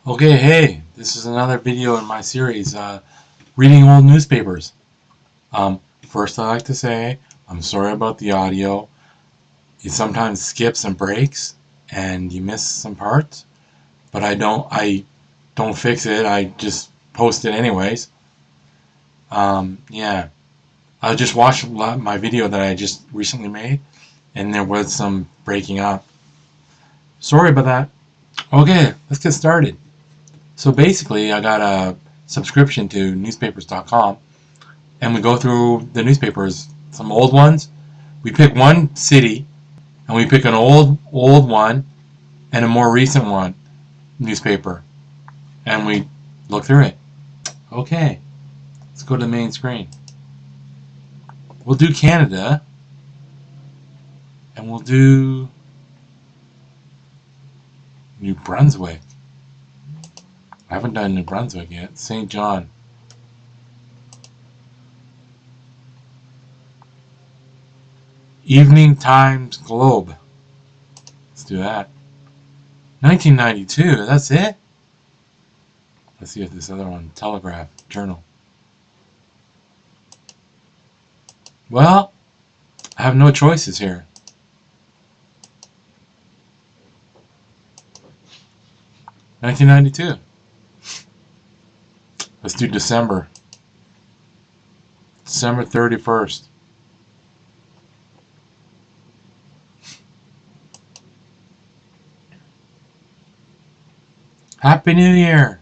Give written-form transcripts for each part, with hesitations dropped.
Okay, hey, this is another video in my series, reading old newspapers. First I like to say, I'm sorry about the audio. It sometimes skips and breaks, and you miss some parts, but I don't fix it, I just post it anyways. Yeah, I just watched my video that I just recently made, and there was some breaking up. Sorry about that. Okay, let's get started. So basically, I got a subscription to newspapers.com, and we go through the newspapers, some old ones. We pick one city, and we pick an old one and a more recent one newspaper, and we look through it. Okay, let's go to the main screen. We'll do Canada, and we'll do New Brunswick. I haven't done New Brunswick yet. St. John. Evening Times Globe. Let's do that. 1992, that's it? Let's see if this other one, Telegraph, Journal. Well, I have no choices here. $1992. Let's do December. December 31st. Happy New Year!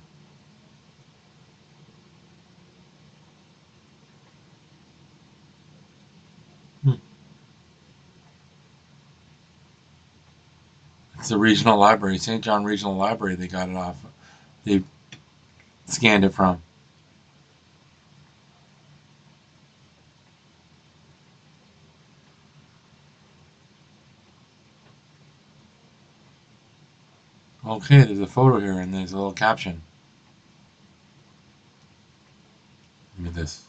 It's the regional library, St. John Regional Library. They got it off. They scanned it from. Okay, there's a photo here and there's a little caption. Look at this.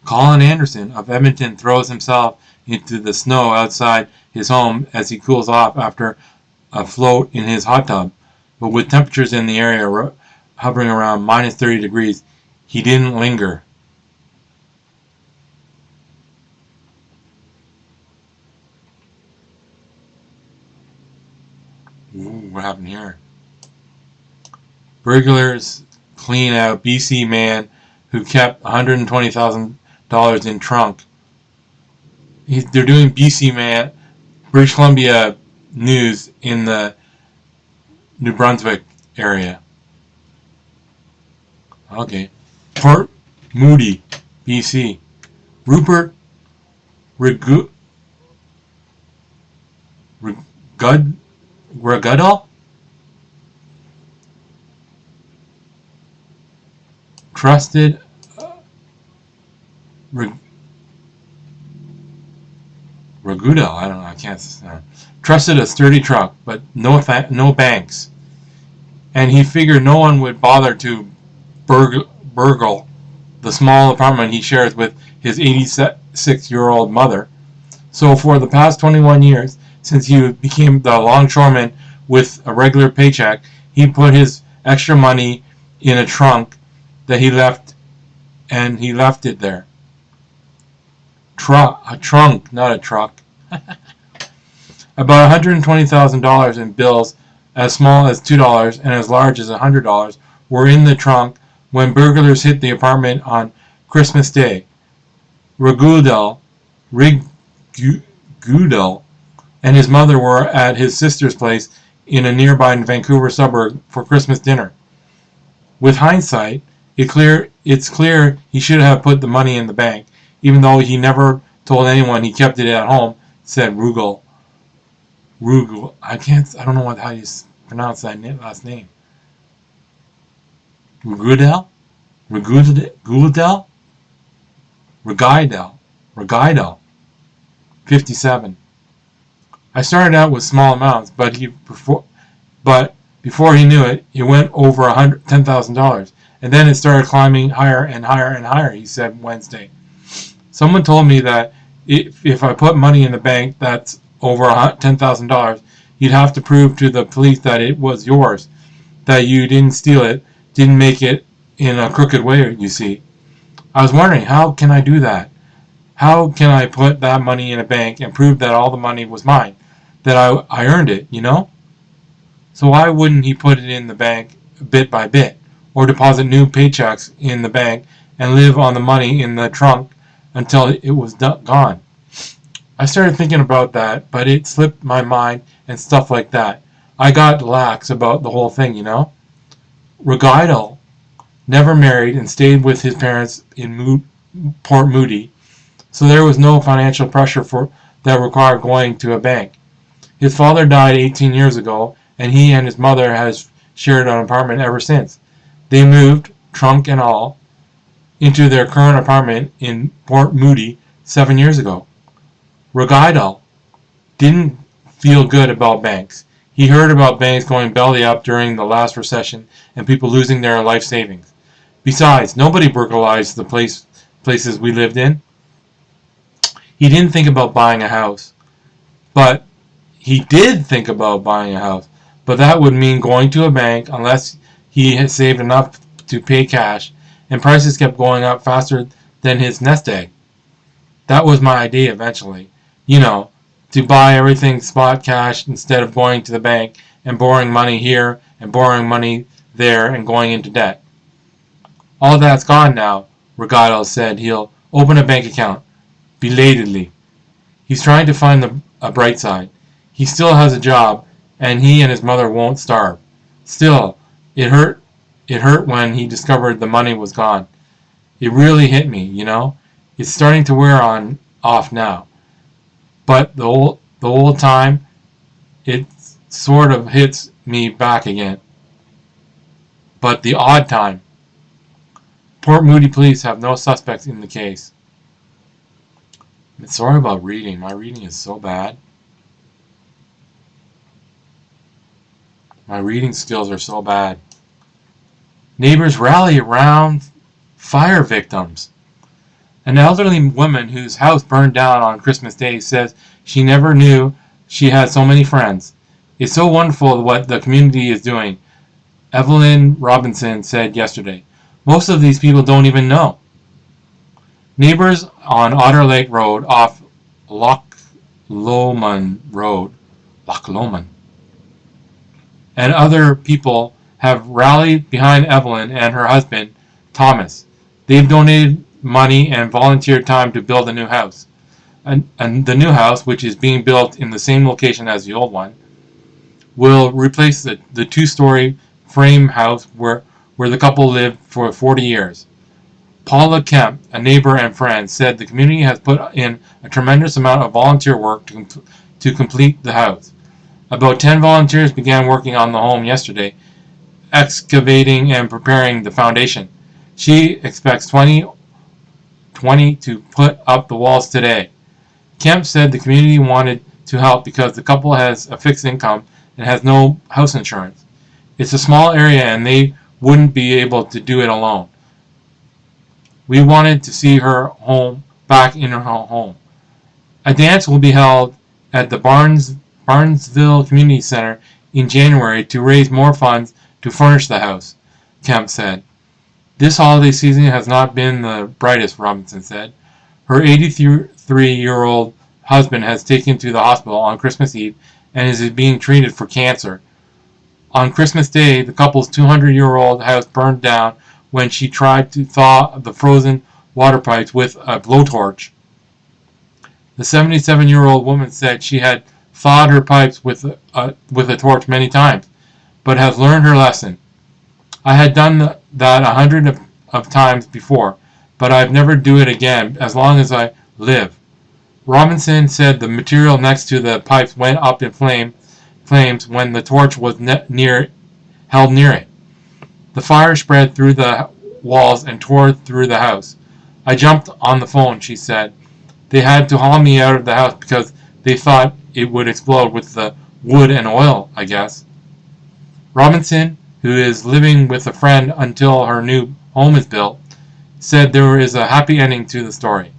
Colin Anderson of Edmonton throws himself into the snow outside his home as he cools off after a float in his hot tub. But with temperatures in the area hovering around minus 30 degrees, he didn't linger. Ooh, what happened here? Burglars clean out BC man who kept $120,000 in trunk. They're doing BC man, British Columbia news in the New Brunswick area. Okay. Port Moody, BC. Rupert Regudal? Trusted Raguda, I don't know, I can't. Trusted a sturdy truck, but no banks. And he figured no one would bother to burgle the small apartment he shares with his 86-year-old mother. So for the past 21 years, since he became the longshoreman with a regular paycheck, he put his extra money in a trunk that he left, and he left it there. A trunk, not a truck. About $120,000 in bills as small as $2 and as large as $100 were in the trunk when burglars hit the apartment on Christmas Day. Rigudel and his mother were at his sister's place in a nearby Vancouver suburb for Christmas dinner. With hindsight, it's clear he should have put the money in the bank, even though he never told anyone he kept it at home, said Rugel. I don't know how you pronounce that last name. Regidel? 57. I started out with small amounts, but before he knew it, it went over $10,000. And then it started climbing higher and higher and higher, he said Wednesday. Someone told me that if I put money in the bank that's over $10,000, You'd have to prove to the police that it was yours, that you didn't steal it, didn't make it in a crooked way, you see. I was wondering, how can I do that? How can I put that money in a bank and prove that all the money was mine, that I earned it, you know? So why wouldn't he put it in the bank bit by bit, or deposit new paychecks in the bank and live on the money in the trunk until it was gone? I started thinking about that, but it slipped my mind and stuff like that. I got lax about the whole thing, you know? Regaidal never married and stayed with his parents in Port Moody, so there was no financial pressure that required going to a bank. His father died 18 years ago, and he and his mother has shared an apartment ever since. They moved, trunk and all, into their current apartment in Port Moody 7 years ago. Regaidal didn't feel good about banks. He heard about banks going belly up during the last recession and people losing their life savings. Besides, nobody burglarized the places we lived in. He didn't think about buying a house. But he did think about buying a house. But that would mean going to a bank unless he had saved enough to pay cash, and prices kept going up faster than his nest egg. That was my idea eventually. You know, to buy everything spot cash instead of going to the bank and borrowing money here and borrowing money there and going into debt. All that's gone now, Regaidal said he'll open a bank account, belatedly. He's trying to find a bright side. He still has a job, and he and his mother won't starve. Still, it hurt when he discovered the money was gone. It really hit me, you know? It's starting to wear off now. But the old time, it sort of hits me back again. But the odd time. Port Moody police have no suspects in the case. Sorry about reading. My reading is so bad. My reading skills are so bad. Neighbors rally around fire victims. An elderly woman whose house burned down on Christmas Day says she never knew she had so many friends. It's so wonderful what the community is doing, Evelyn Robinson said yesterday. Most of these people don't even know. Neighbors on Otter Lake Road off Loch Lomond Road, and other people have rallied behind Evelyn and her husband, Thomas. They've donated money and volunteered time to build a new house. And the new house, which is being built in the same location as the old one, will replace the two-story frame house where the couple lived for 40 years. Paula Kemp, a neighbor and friend, said the community has put in a tremendous amount of volunteer work to complete the house. About 10 volunteers began working on the home yesterday, excavating and preparing the foundation. She expects 20 to put up the walls today. Kemp said the community wanted to help because the couple has a fixed income and has no house insurance. It's a small area and they wouldn't be able to do it alone. We wanted to see her home back in her home. A dance will be held at the Barnesville Community Center in January to raise more funds to furnish the house, Kemp said. This holiday season has not been the brightest, Robinson said. Her 83-year-old husband has taken to the hospital on Christmas Eve and is being treated for cancer. On Christmas Day, the couple's 200-year-old house burned down when she tried to thaw the frozen water pipes with a blowtorch. The 77-year-old woman said she had thawed her pipes with a torch many times, but has learned her lesson. I had done that 100 of times before, but I'd never do it again as long as I live. Robinson said the material next to the pipes went up in flames when the torch was held near it. The fire spread through the walls and tore through the house. I jumped on the phone, she said. They had to haul me out of the house because they thought it would explode with the wood and oil, I guess. Robinson, who is living with a friend until her new home is built, said there is a happy ending to the story.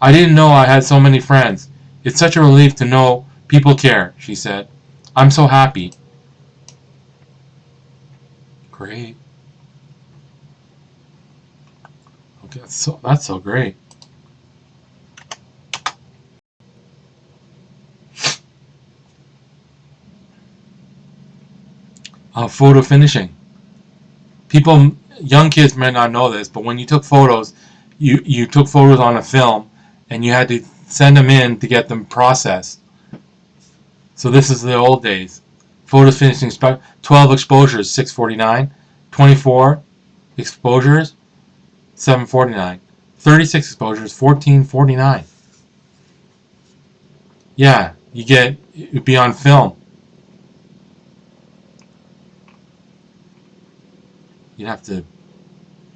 I didn't know I had so many friends. It's such a relief to know people care, she said. I'm so happy. Great. Okay, that's so great. Photo finishing. Young kids might not know this, but when you took photos, you took photos on a film, and you had to send them in to get them processed. So this is the old days. Photo finishing, 12 exposures, $6.49. 24 exposures, $7.49. 36 exposures, $14.49. Yeah, it'd be on film. You'd have to,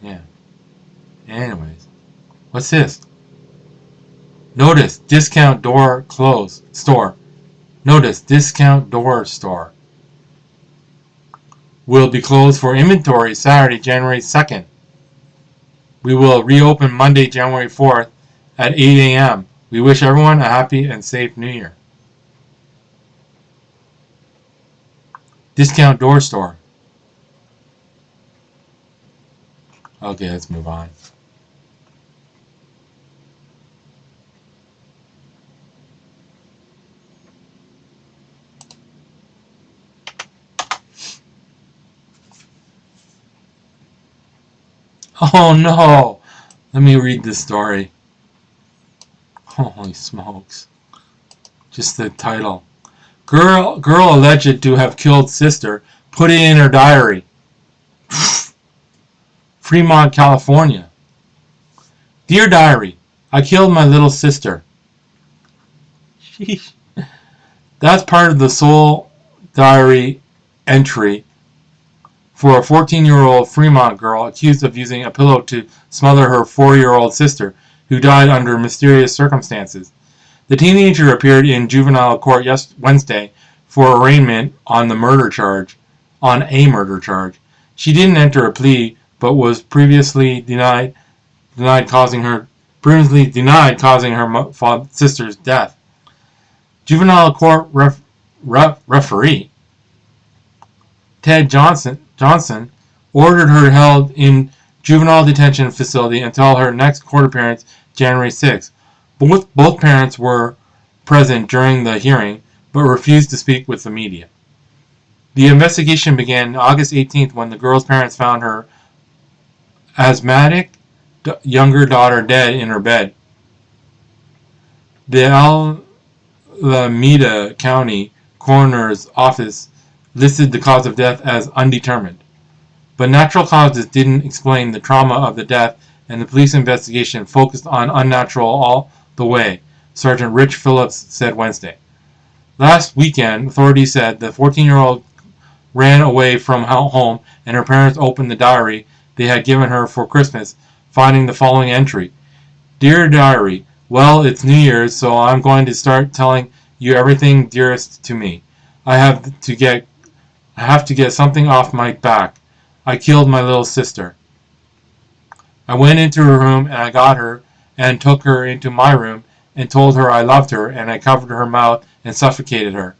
yeah. Anyways, what's this? Notice, discount door close, store. Notice, discount door store will be closed for inventory Saturday, January 2nd. We will reopen Monday, January 4th at 8 a.m. We wish everyone a happy and safe New Year. Discount door store. Okay, let's move on. Oh no! Let me read this story. Holy smokes. Just the title. Girl alleged to have killed sister put it in her diary. Fremont, California. Dear Diary, I killed my little sister. Sheesh. That's part of the sole diary entry for a 14-year-old Fremont girl accused of using a pillow to smother her 4-year-old sister, who died under mysterious circumstances. The teenager appeared in juvenile court Wednesday for arraignment on a murder charge. She didn't enter a plea, but was previously denied causing her sister's death. Juvenile court referee Ted Johnson ordered her held in juvenile detention facility until her next court appearance January 6th. Both parents were present during the hearing, but refused to speak with the media. The investigation began August 18th when the girl's parents found her asthmatic younger daughter dead in her bed. The Alameda County Coroner's Office listed the cause of death as undetermined. But natural causes didn't explain the trauma of the death, and the police investigation focused on unnatural all the way, Sergeant Rich Phillips said Wednesday. Last weekend, authorities said the 14-year-old ran away from home, and her parents opened the diary they had given her for Christmas, finding the following entry. Dear Diary, well, it's New Year's, so I'm going to start telling you everything dearest to me. I have to get something off my back. I killed my little sister. I went into her room and I got her and took her into my room and told her I loved her, and I covered her mouth and suffocated her.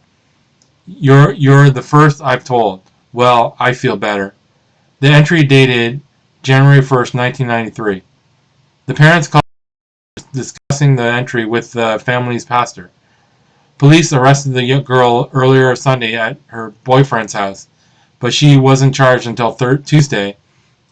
You're the first I've told. Well, I feel better. The entry dated January 1st, 1993. The parents called discussing the entry with the family's pastor. Police arrested the girl earlier Sunday at her boyfriend's house, but she wasn't charged until Tuesday,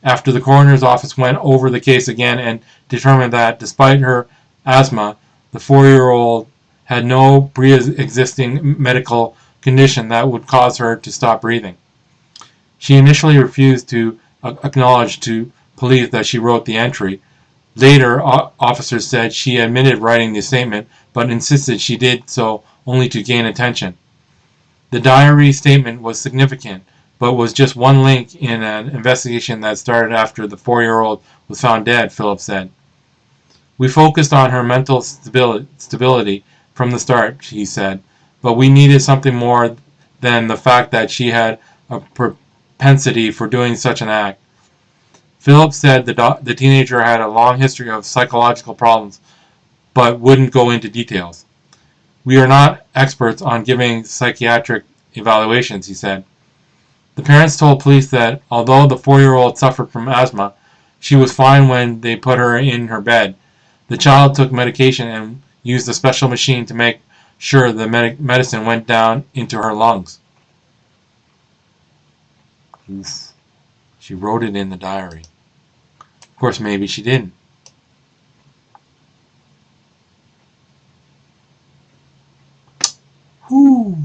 after the coroner's office went over the case again and determined that, despite her asthma, the 4-year-old had no pre-existing medical condition that would cause her to stop breathing. She initially refused to acknowledge to police that she wrote the entry. Later, officers said she admitted writing the statement, but insisted she did so only to gain attention. The diary statement was significant, but was just one link in an investigation that started after the 4-year-old was found dead, Phillips said. We focused on her mental stability from the start, he said, but we needed something more than the fact that she had a propensity for doing such an act. Phillips said the teenager had a long history of psychological problems, but wouldn't go into details. We are not experts on giving psychiatric evaluations, he said. The parents told police that although the 4-year-old suffered from asthma, she was fine when they put her in her bed. The child took medication and used a special machine to make sure the medicine went down into her lungs. Oof. She wrote it in the diary. Of course, maybe she didn't. Whew.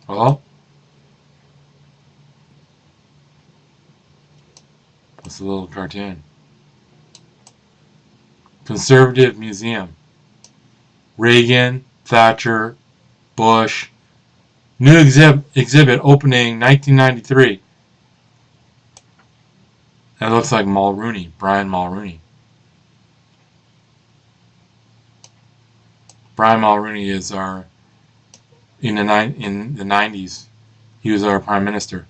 Well, it's a little cartoon. Conservative Museum. Reagan, Thatcher, Bush. New exhibit opening 1993. That looks like Mulrooney, Brian Mulrooney. Brian Mulrooney is our in the 90s. He was our prime minister.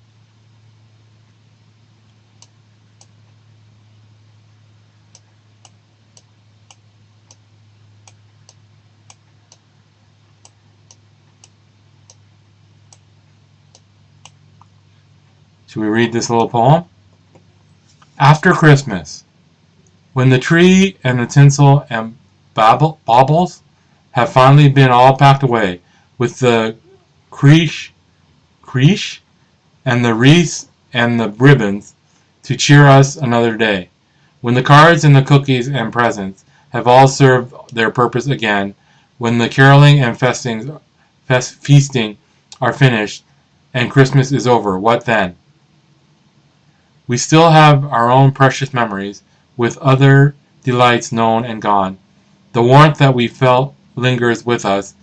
Should we read this little poem? After Christmas, when the tree and the tinsel and baubles have finally been all packed away, with the creche and the wreaths and the ribbons to cheer us another day, when the cards and the cookies and presents have all served their purpose again, when the caroling and feasting are finished and Christmas is over, what then? We still have our own precious memories, with other delights known and gone. The warmth that we felt lingers with us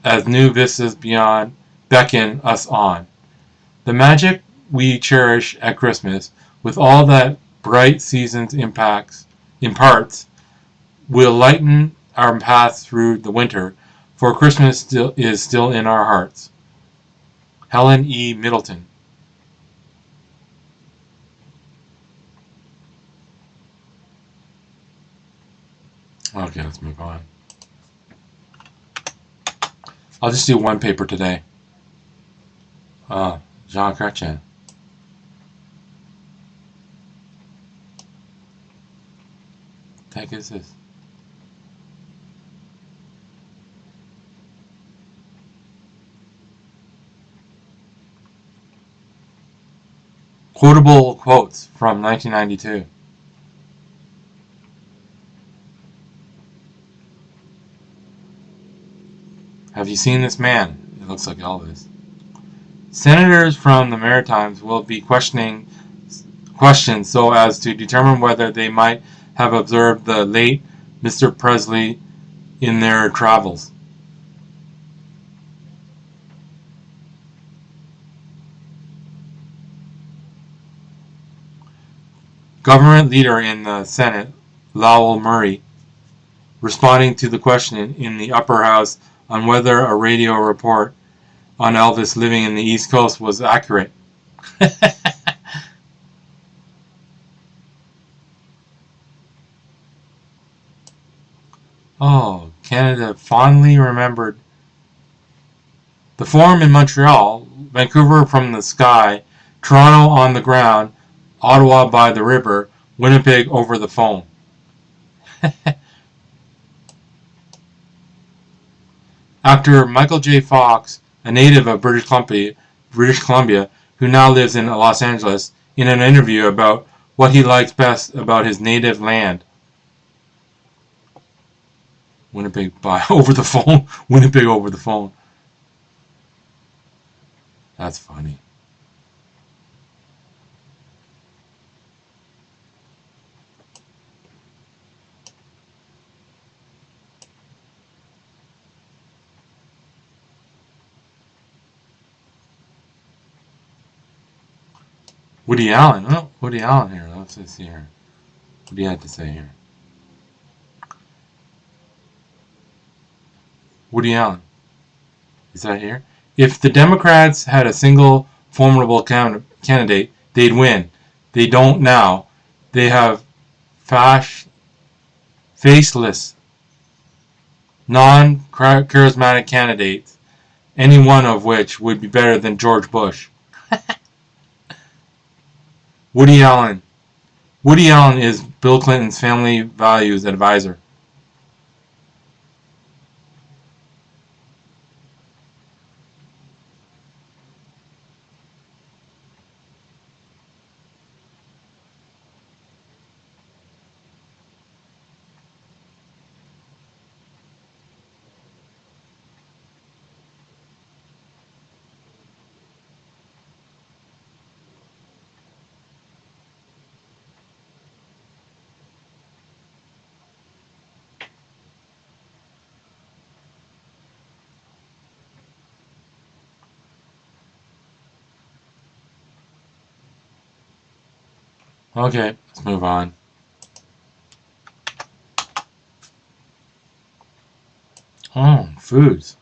as new vistas beyond beckon us on. The magic we cherish at Christmas, with all that bright seasons imparts, will lighten our path through the winter, for Christmas is still in our hearts. Helen E. Middleton. Okay, let's move on. I'll just do one paper today. Jean Chrétien. What the heck is this? Quotable quotes from 1992. Have you seen this man? It looks like Elvis. Senators from the Maritimes will be questioned so as to determine whether they might have observed the late Mr. Presley in their travels. Government leader in the Senate, Lowell Murray, responding to the question in the upper house on whether a radio report on Elvis living in the East Coast was accurate. Oh, Canada fondly remembered the Forum in Montreal, Vancouver from the sky, Toronto on the ground, Ottawa by the river, Winnipeg over the phone. Actor Michael J. Fox, a native of British Columbia, who now lives in Los Angeles, in an interview about what he likes best about his native land. Winnipeg by over the phone. Winnipeg over the phone. That's funny. Woody Allen. Oh, Woody Allen here. Let's see here. What do you have to say here? Woody Allen. Is that here? If the Democrats had a single formidable candidate, they'd win. They don't now. They have faceless, non-charismatic candidates, any one of which would be better than George Bush. Woody Allen. Woody Allen is Bill Clinton's family values advisor. Okay, let's move on. Oh, foods.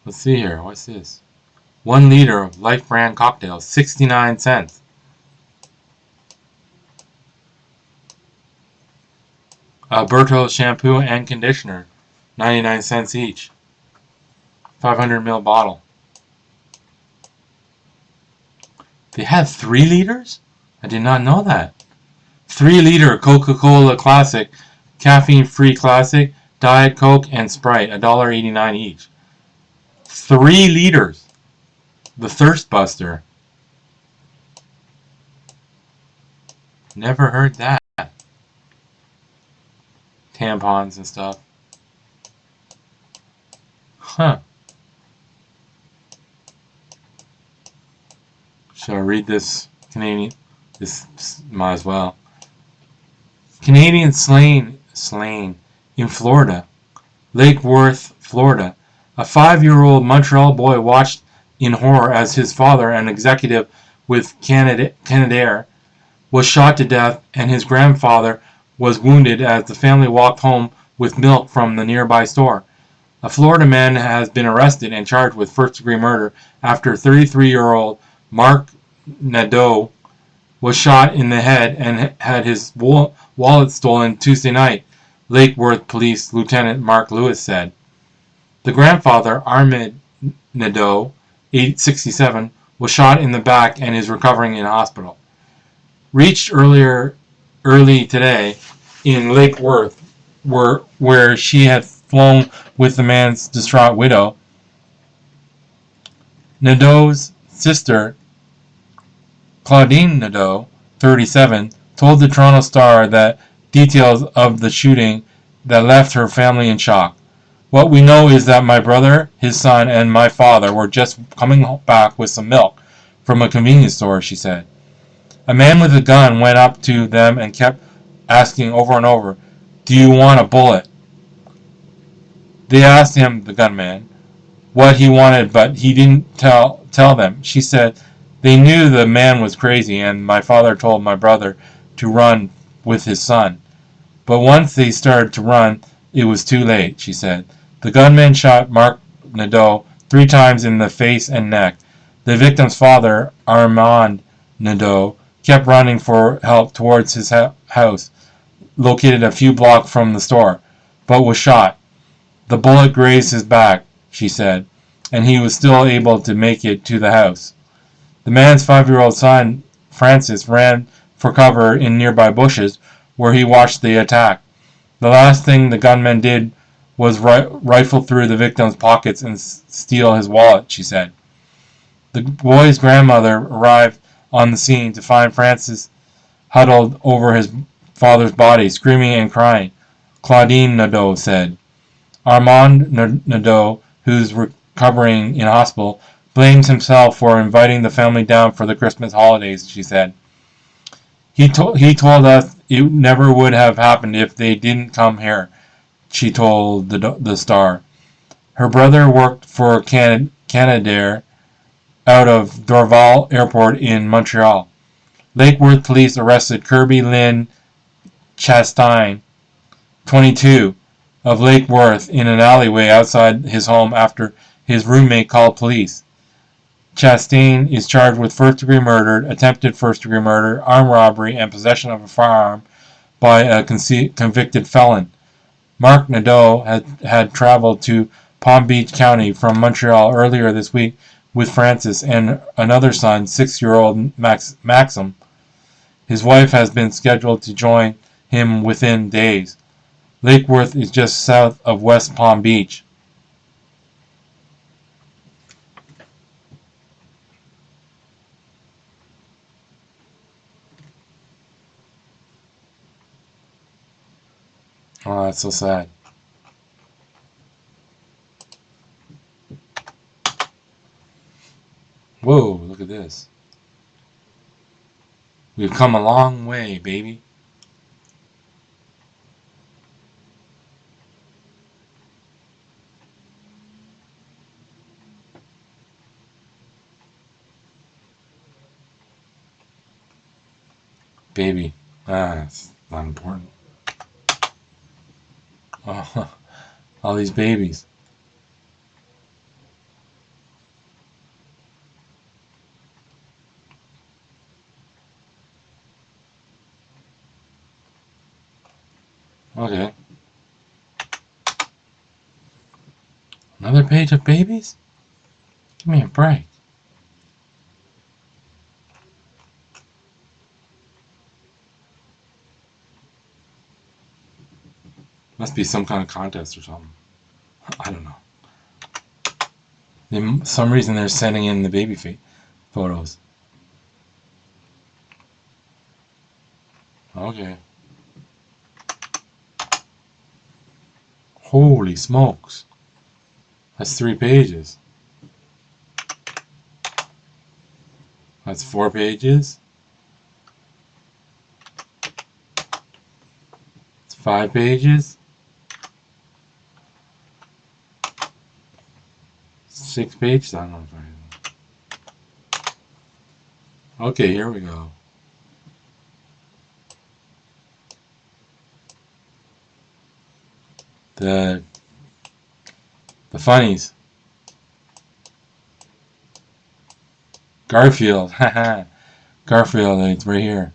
Let's see here. What's this? 1 liter of Life brand cocktails, 69 cents. Alberto shampoo and conditioner, 99 cents each. 500 ml bottle. They have 3 liters? I did not know that. 3 liter Coca-Cola Classic, caffeine-free classic, Diet Coke, and Sprite, $1.89 each. 3 liters. The Thirst Buster. Never heard that. Tampons and stuff. Huh. Shall I read this Canadian? This might as well. Canadian slain in Florida. Lake Worth, Florida. A 5-year-old Montreal boy watched in horror as his father, an executive with Canadair, was shot to death and his grandfather was wounded as the family walked home with milk from the nearby store. A Florida man has been arrested and charged with first-degree murder after 33-year-old Mark Nadeau was shot in the head and had his wallet stolen Tuesday night, Lake Worth Police Lieutenant Mark Lewis said. The grandfather, Ahmed Nadeau, 67, was shot in the back and is recovering in hospital. Reached early today in Lake Worth, where she had flown with the man's distraught widow. Nadeau's sister, Claudine Nadeau, 37, told the Toronto Star that details of the shooting that left her family in shock. What we know is that my brother, his son, and my father were just coming back with some milk from a convenience store, she said. A man with a gun went up to them and kept asking over and over, "Do you want a bullet?" They asked him, the gunman, what he wanted, but he didn't tell them. She said, they knew the man was crazy, and my father told my brother to run with his son. But once they started to run, it was too late, she said. The gunman shot Mark Nadeau 3 times in the face and neck. The victim's father, Armand Nadeau, kept running for help towards his house, located a few blocks from the store, but was shot. The bullet grazed his back, she said, and he was still able to make it to the house. The man's 5-year-old son, Francis, ran for cover in nearby bushes, where he watched the attack. The last thing the gunman did was rifle through the victim's pockets and steal his wallet, she said. The boy's grandmother arrived on the scene to find Francis huddled over his father's body, screaming and crying. Claudine Nadeau said. Armand Nadeau, who's recovering in hospital, blames himself for inviting the family down for the Christmas holidays, she said. He told us it never would have happened if they didn't come here, she told the Star. Her brother worked for Canadair out of Dorval Airport in Montreal. Lake Worth police arrested Kirby Lynn Chastain, 22, of Lake Worth in an alleyway outside his home after his roommate called police. Chastain is charged with first-degree murder, attempted first-degree murder, armed robbery, and possession of a firearm by a convicted felon. Mark Nadeau had traveled to Palm Beach County from Montreal earlier this week with Francis and another son, 6-year-old Maxim. His wife has been scheduled to join him within days. Lake Worth is just south of West Palm Beach. Oh, that's so sad. Whoa, look at this. We've come a long way, baby. Baby. Ah, that's not important. Oh, all these babies. Okay. Another page of babies? Give me a break. Must be some kind of contest or something. I don't know. For some reason they're sending in the baby photos. Okay. Holy smokes. That's 3 pages. That's 4 pages. It's 5 pages. 6 pages. I don't know if I. Okay, here we go. The funnies. Garfield. Haha. Garfield, it's right here.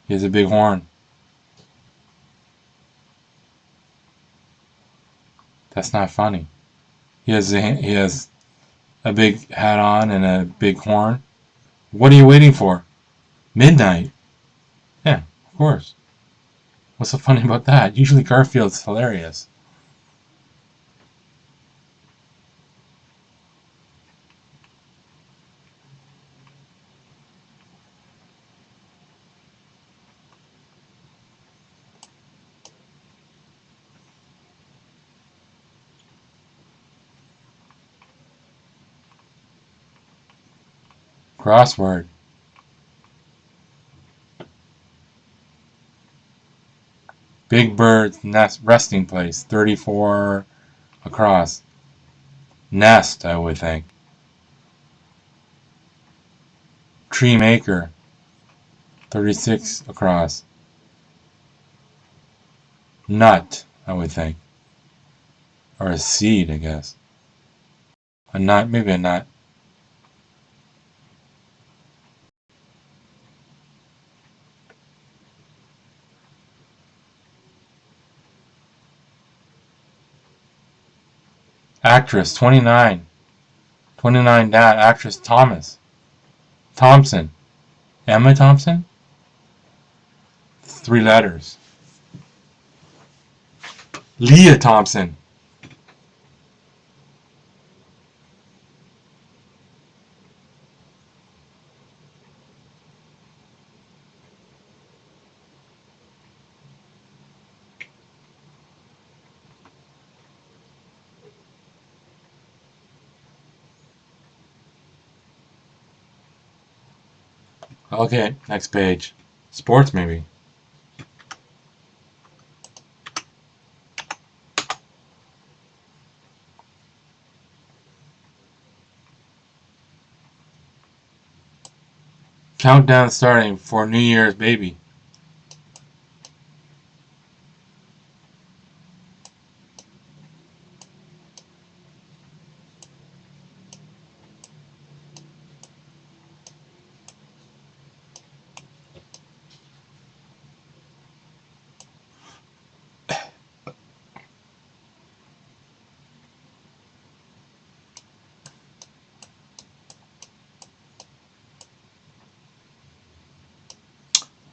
He has a big horn. That's not funny. He has a big hat on and a big horn. What are you waiting for? Midnight. Yeah, of course. What's so funny about that? Usually Garfield's hilarious. Crossword. Big Bird's nest resting place. 34 across. Nest, I would think. Tree maker. 36 across. Nut, I would think. Or a seed, I guess. A nut, maybe a nut. Actress, 29. 29 dad. Actress Thompson. Emma Thompson? 3 letters. Leah Thompson. Okay, next page. Sports, maybe. Countdown starting for New Year's, baby.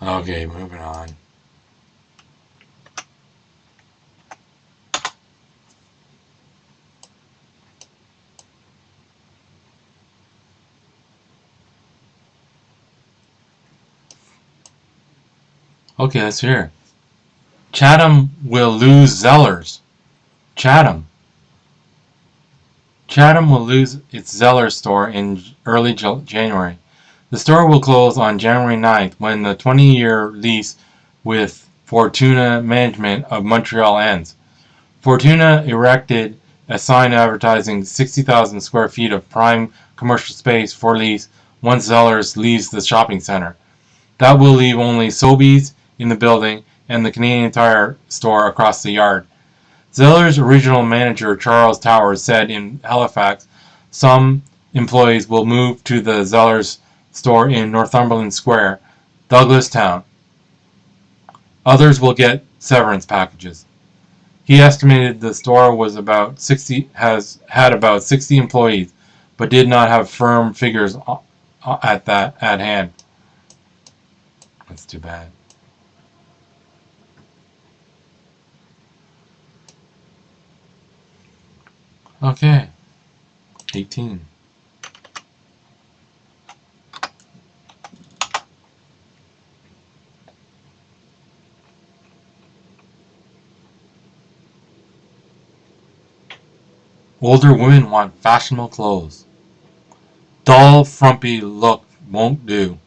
Okay, moving on. Okay, let's hear. Chatham will lose Zellers. Chatham. Chatham will lose its Zellers store in early January. The store will close on January 9th when the 20-year lease with Fortuna Management of Montreal ends. Fortuna erected a sign advertising 60,000 square feet of prime commercial space for lease once Zellers leaves the shopping center. That will leave only Sobeys in the building and the Canadian Tire store across the yard. Zellers' regional manager Charles Towers said in Halifax some employees will move to the Zellers store in Northumberland Square, Douglastown. Others will get severance packages. He estimated the store was had about 60 employees, but did not have firm figures at hand. That's too bad. Okay, 18. Older women want fashionable clothes. Dull, frumpy look won't do.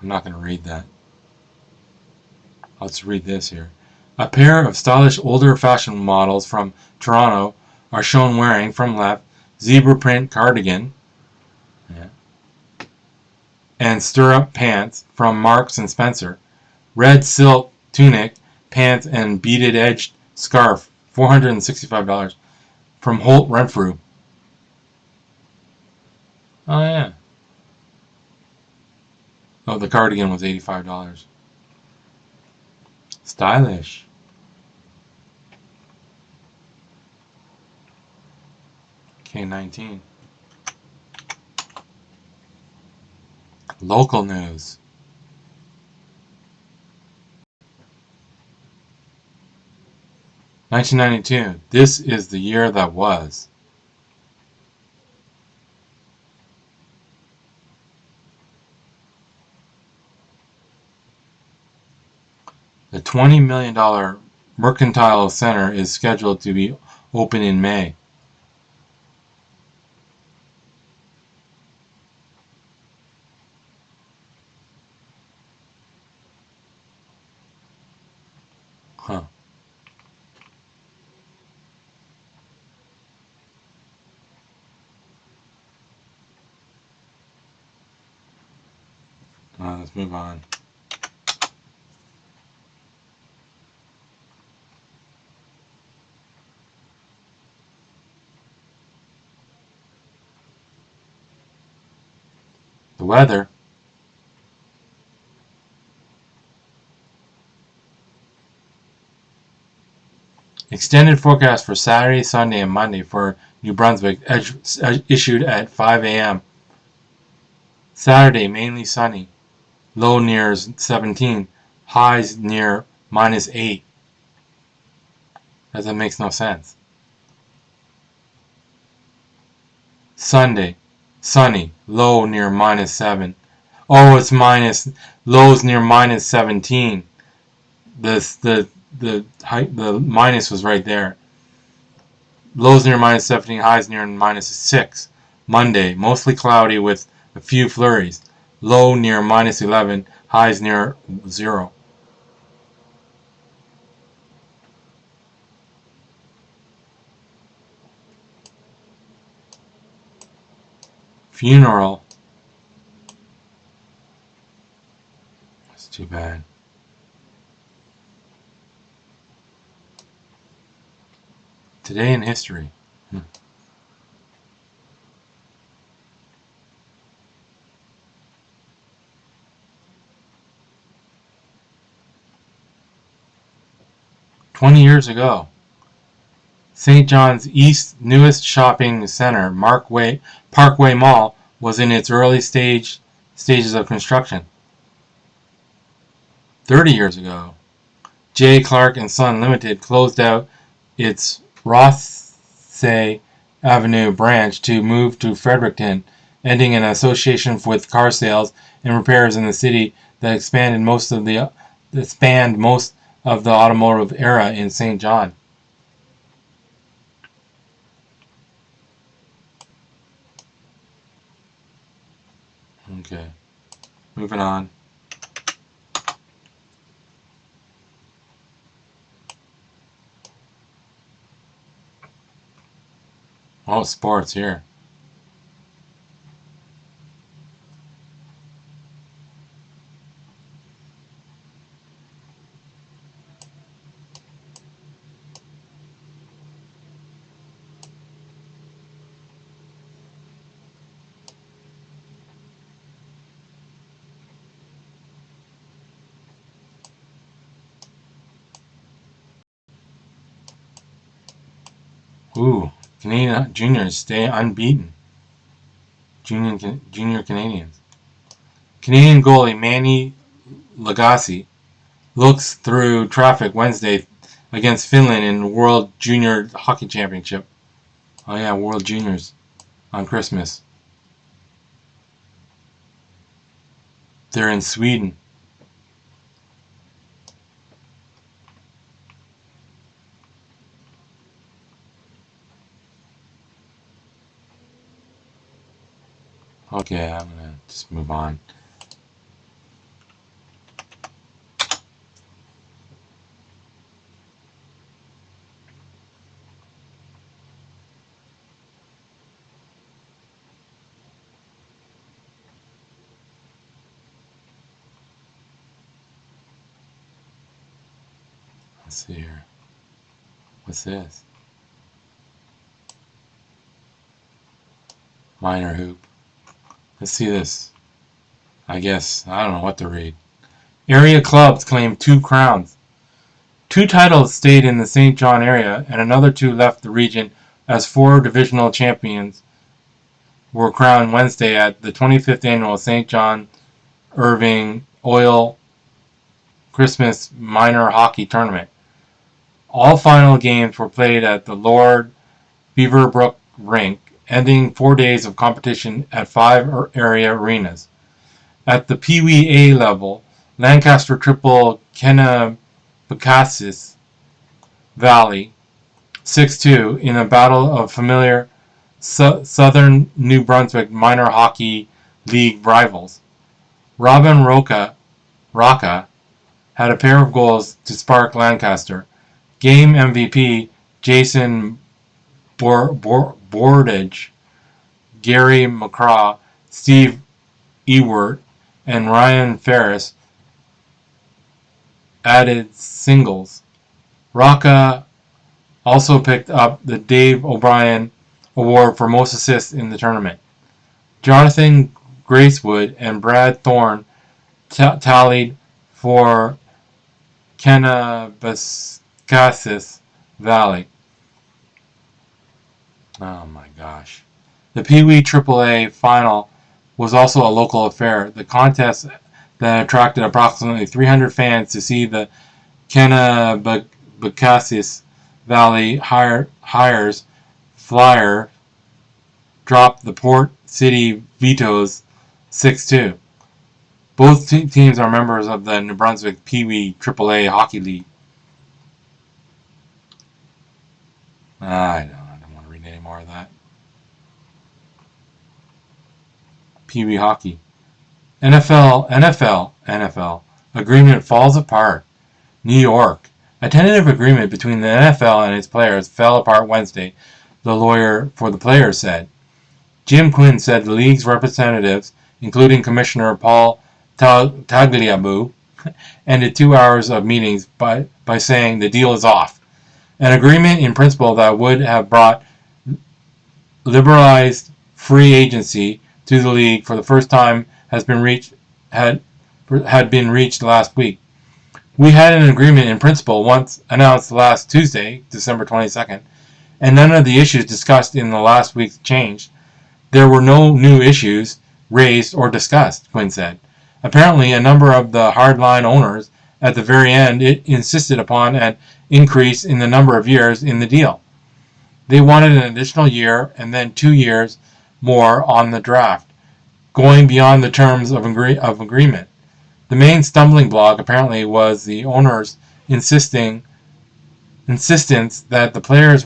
I'm not going to read that. Let's read this here. A pair of stylish older fashion models from Toronto are shown wearing, from left, zebra print cardigan and stirrup pants from Marks and Spencer, red silk tunic, pants and beaded edged scarf, $465, from Holt Renfrew. Oh yeah. Oh, the cardigan was $85. Stylish. Okay, 19. Local news. "1992. This is the year that was." The $20 million Mercantile Center is scheduled to be open in May. Huh. Let's move on. The weather. Extended forecast for Saturday, Sunday, and Monday for New Brunswick issued at 5 a.m. Saturday, mainly sunny. Low near 17. Highs near -8. That makes no sense. Sunday, sunny. Low near -7. Oh, it's lows near -17. The minus was right there. Lows near -17, highs near -6. Monday, mostly cloudy with a few flurries. Low near -11, highs near 0. Funeral. That's too bad. Today in history. 20 years ago, St. John's East's newest shopping center, Parkway Mall, was in its early stages of construction. 30 years ago, J. Clark and Son Limited closed out its Rothsay Avenue branch to move to Fredericton, ending an association with car sales and repairs in the city that spanned most of the automotive era in St. John. Okay, moving on. Oh, sports here. Ooh, Canadian juniors stay unbeaten. Junior Canadians. Canadian goalie Manny Lagacé looks through traffic Wednesday against Finland in the World Junior Hockey Championship. Oh yeah, World Juniors on Christmas. They're in Sweden. Okay, I'm gonna just move on. Let's see here. What's this? Minor hoop. Let's see this. I guess, I don't know what to read. Area clubs claim 2 crowns. 2 titles stayed in the St. John area, and another 2 left the region as 4 divisional champions were crowned Wednesday at the 25th annual St. John Irving Oil Christmas Minor Hockey Tournament. All final games were played at the Lord Beaverbrook Rink, ending 4 days of competition at 5 area arenas. At the Pee Wee A level, Lancaster triple Kennebeckasis Valley 6-2 in a battle of familiar Southern New Brunswick minor hockey league rivals. Robin Rocca had a pair of goals to spark Lancaster. Game MVP Jason Bordage, Gary McCraw, Steve Ewert, and Ryan Ferris added singles. Rocca also picked up the Dave O'Brien Award for most assists in the tournament. Jonathan Gracewood and Brad Thorne tallied for Kennebeckasis Valley. Oh my gosh. The Pee Wee AAA final was also a local affair. The contest that attracted approximately 300 fans to see the Kennebeckasis Valley Hires Flyer dropped the Port City Vitoes 6-2. Both teams are members of the New Brunswick Pee Wee AAA Hockey League. I don't want to read any more of that. Pee Wee Hockey. NFL agreement falls apart. New York. A tentative agreement between the NFL and its players fell apart Wednesday, the lawyer for the players said. Jim Quinn said the league's representatives, including Commissioner Paul Tagliabue, ended 2 hours of meetings by saying the deal is off. An agreement in principle that would have brought liberalized free agency to the league for the first time had been reached last week. We had an agreement in principle once announced last Tuesday, December 22nd, and none of the issues discussed in the last week's changed. There were no new issues raised or discussed, Quinn said. Apparently, a number of the hardline owners at the very end, it insisted upon an increase in the number of years in the deal. They wanted an additional year and then 2 years more on the draft, going beyond the terms of agreement. The main stumbling block apparently was the owners' insistence that the players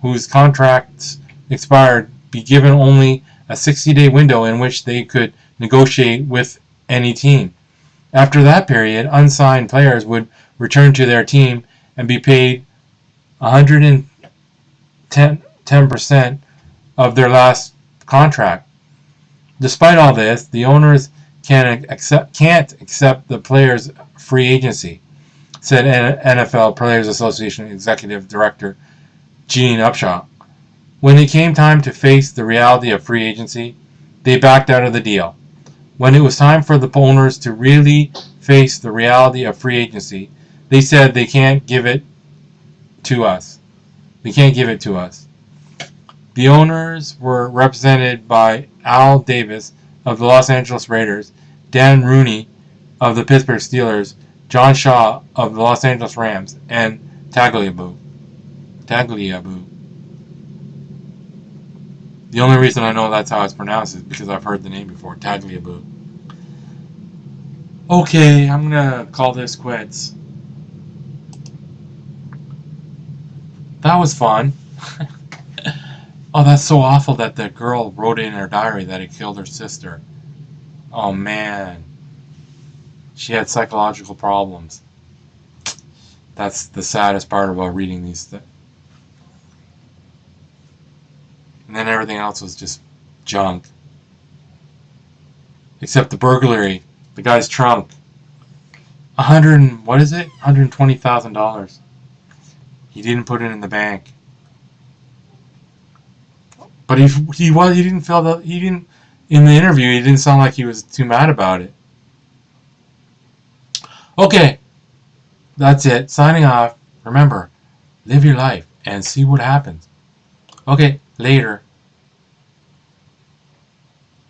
whose contracts expired be given only a 60-day window in which they could negotiate with any team. After that period, unsigned players would return to their team and be paid 110% of their last contract. Despite all this, the owners can't accept the players' free agency, said NFL Players Association Executive Director Gene Upshaw. When it came time to face the reality of free agency, they backed out of the deal. When it was time for the owners to really face the reality of free agency, they said they can't give it to us. They can't give it to us. The owners were represented by Al Davis of the Los Angeles Raiders, Dan Rooney of the Pittsburgh Steelers, John Shaw of the Los Angeles Rams, and Tagliabue. The only reason I know that's how it's pronounced is because I've heard the name before, Tagliabue. Okay, I'm gonna call this quits. That was fun. Oh, that's so awful that the girl wrote in her diary that it killed her sister. Oh man. She had psychological problems. That's the saddest part about reading these things. And then everything else was just junk. Except the burglary. The guy's trunk. $120,000. He didn't put it in the bank. But he didn't feel that he didn't in the interview. He didn't sound like he was too mad about it. Okay, that's it. Signing off. Remember, live your life and see what happens. Okay, later.